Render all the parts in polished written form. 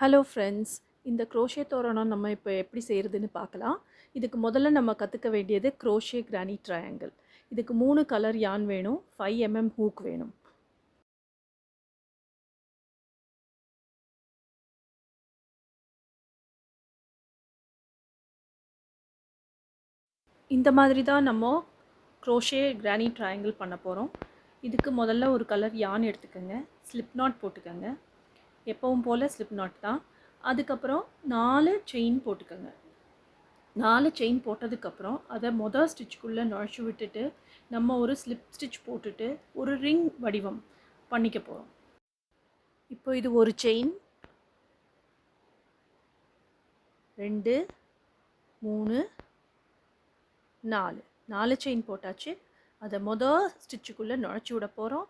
Hello friends, இந்த crochet தோரணம் நம்ம இப்போ எப்படி செய்கிறதுன்னு பார்க்கலாம். இதுக்கு முதல்ல நம்ம கற்றுக்க வேண்டியது க்ரோஷே கிரானி ட்ரையாங்கிள். இதுக்கு 3 கலர் யான் வேணும், 5 ஹூக் வேணும். இந்த மாதிரி தான் நம்ம க்ரோஷே கிரானி ட்ரையாங்கிள் பண்ண போகிறோம். இதுக்கு முதல்ல ஒரு கலர் யான் எடுத்துக்கோங்க, ஸ்லிப் நாட் போட்டுக்கோங்க. எப்பவும் போல் ஸ்லிப் நாட் தான். அதுக்கப்புறம் 4 செயின் போட்டுக்கோங்க. 4 செயின் போட்டதுக்கப்புறம் அதை மொதல் ஸ்டிச்சுக்குள்ளே நுழைச்சி விட்டுட்டு நம்ம ஒரு ஸ்லிப் ஸ்டிச் போட்டுட்டு ஒரு ரிங் வடிவம் பண்ணிக்க போகிறோம். இப்போ இது ஒரு செயின், 2, 3, 4 செயின் போட்டாச்சு. அதை மொதல் ஸ்டிச்சுக்குள்ளே நுழைச்சி விட போகிறோம்.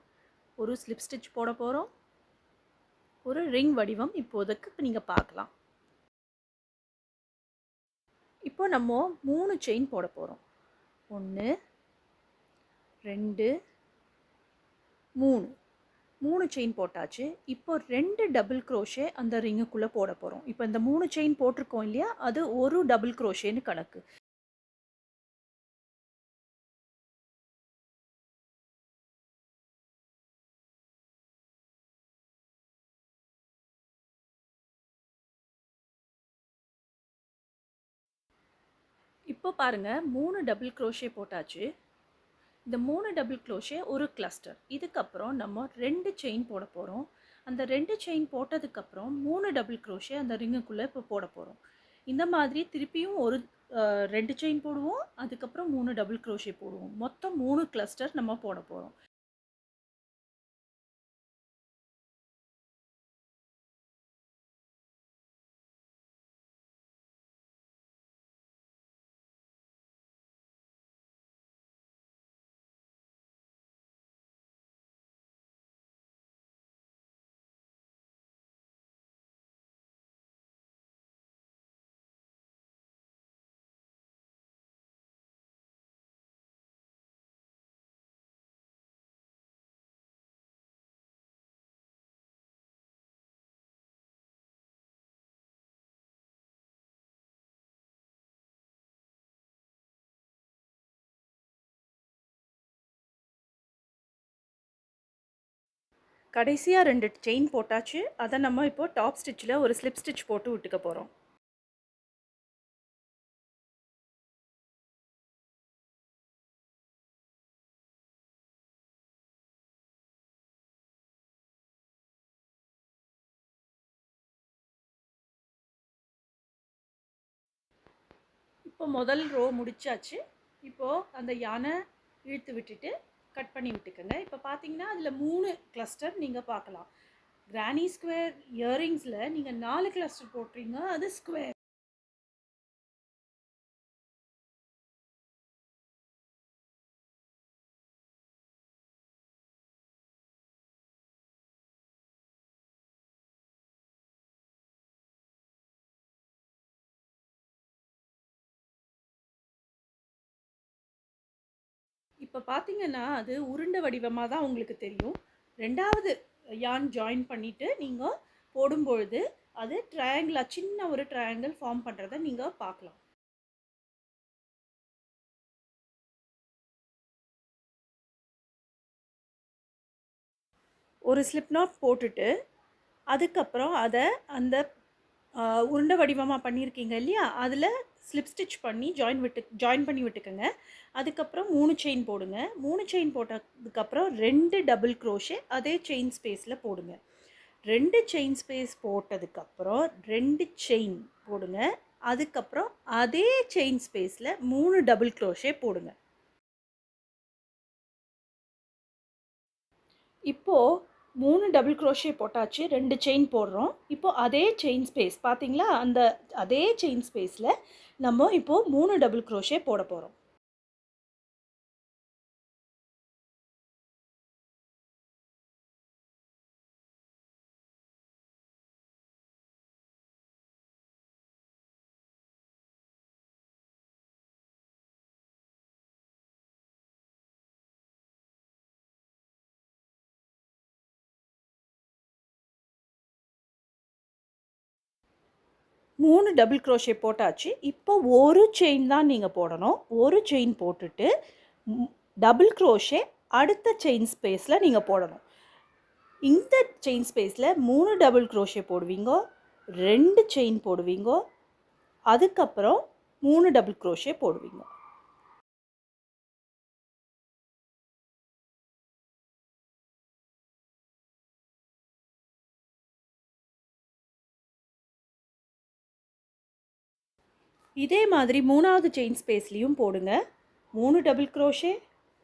ஒரு ஸ்லிப் ஸ்டிச் போட போகிறோம். ஒரு ரிங் வடிவம் இப்போதைக்கு நீங்கள் பார்க்கலாம். இப்போ நம்ம 3 செயின் போட போகிறோம். 1, 2, 3 செயின் போட்டாச்சு. இப்போ 2 டபுள் க்ரோஷே அந்த ரிங்குக்குள்ளே போட போகிறோம். இப்போ இந்த 3 செயின் போட்டிருக்கோம் இல்லையா, அது ஒரு டபுள் க்ரோஷேன்னு கணக்கு. இப்போ பாருங்கள், 3 டபுள் க்ரோஷே போட்டாச்சு. இந்த 3 டபுள் க்ரோஷே ஒரு கிளஸ்டர். இதுக்கப்புறம் நம்ம 2 செயின் போட போகிறோம். அந்த 2 செயின் போட்டதுக்கப்புறம் 3 டபுள் க்ரோஷே அந்த ரிங்குக்குள்ளே இப்போ போட போகிறோம். இந்த மாதிரி திருப்பியும் ஒரு 2 செயின் போடுவோம். அதுக்கப்புறம் 3 டபுள் க்ரோஷே போடுவோம். மொத்தம் 3 கிளஸ்டர் நம்ம போட போகிறோம். கடைசியாக 2 செயின் போட்டாச்சு. அதை நம்ம இப்போ டாப் ஸ்டிச்சில் ஒரு ஸ்லிப் ஸ்டிச் போட்டு விட்டுக்க போகிறோம். இப்போ முதல் ரோ முடிச்சாச்சு. இப்போது அந்த யானை இழுத்து விட்டுட்டு கட் பண்ணி விட்டுக்கோங்க. இப்போ பார்த்தீங்கன்னா அதில் 3 கிளஸ்டர் நீங்கள் பார்க்கலாம். கிரானி ஸ்கொயர் இயரிங்ஸில் நீங்கள் 4 கிளஸ்டர் போட்டுறீங்க, அது ஸ்கொயர். இப்போ பார்த்தீங்கன்னா அது உருண்டை வடிவமாக தான் உங்களுக்கு தெரியும். 2வது யான் ஜாயின் பண்ணிவிட்டு நீங்கள் போடும்பொழுது அது ட்ரையாங்கிளாக சின்ன ஒரு ட்ரையாங்கிள் ஃபார்ம் பண்ணுறதை நீங்கள் பார்க்கலாம். ஒரு ஸ்லிப் நாட் போட்டுட்டு அதுக்கப்புறம் அதை அந்த உருண்டை வடிவமாக பண்ணியிருக்கீங்க இல்லையா, அதில் ஸ்லிப் ஸ்டிச் பண்ணி ஜாயின் பண்ணி விட்டுக்கோங்க. அதுக்கப்புறம் 3 செயின் போடுங்க. 3 செயின் போட்டதுக்கப்புறம் 2 டபுள் க்ரோஷே அதே செயின் ஸ்பேஸில் போடுங்க. 2 செயின் ஸ்பேஸ் போட்டதுக்கப்புறம் 2 செயின் போடுங்க. அதுக்கப்புறம் அதே செயின் ஸ்பேஸில் 3 டபுள் க்ரோஷே போடுங்க. இப்போது 3 டபுள் க்ரோஷே போட்டாச்சு. 2 செயின் போடுறோம். இப்போது அதே செயின் ஸ்பேஸ் பார்த்தீங்களா, அந்த அதே செயின் ஸ்பேஸில் நம்ம இப்போது 3 டபுள் க்ரோஷே போட போகிறோம். 3 டபுள் க்ரோஷே போட்டாச்சு. இப்போ ஒரு செயின் தான் நீங்கள் போடணும். ஒரு செயின் போட்டுட்டு டபுள் க்ரோஷே அடுத்த செயின் ஸ்பேஸில் நீங்கள் போடணும். இந்த செயின் ஸ்பேஸில் 3 டபுள் க்ரோஷே போடுவீங்க, 2 செயின் போடுவீங்க, அதுக்கப்புறம் 3 டபுள் க்ரோஷே போடுவீங்க. இதே மாதிரி 3வது செயின் ஸ்பேஸ்லேயும் போடுங்க. 3 double crochet,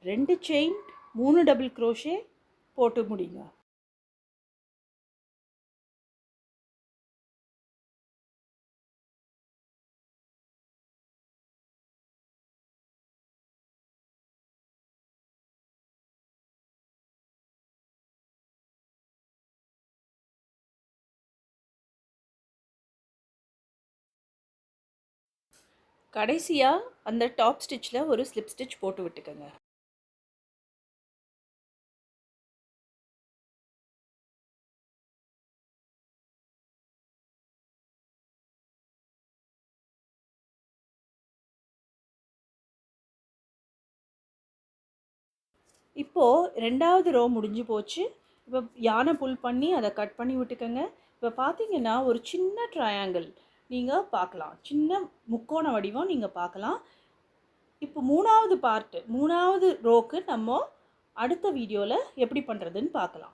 2 chain, 3 double crochet போட்டு முடிங்க. கடைசியாக அந்த டாப் ஸ்டிச்சில் ஒரு ஸ்லிப் ஸ்டிச் போட்டு விட்டுக்கோங்க. இப்போது 2வது ரோ முடிஞ்சு போச்சு. இப்போ யானை புல் பண்ணி அதை கட் பண்ணி விட்டுக்கோங்க. இப்போ பார்த்தீங்கன்னா ஒரு சின்ன ட்ரையாங்கிள் நீங்கள் பார்க்கலாம், சின்ன முக்கோண வடிவம் நீங்கள் பார்க்கலாம். இப்போ 3வது ரோக்கு நம்ம அடுத்த வீடியோவில் எப்படி பண்ணுறதுன்னு பார்க்கலாம்.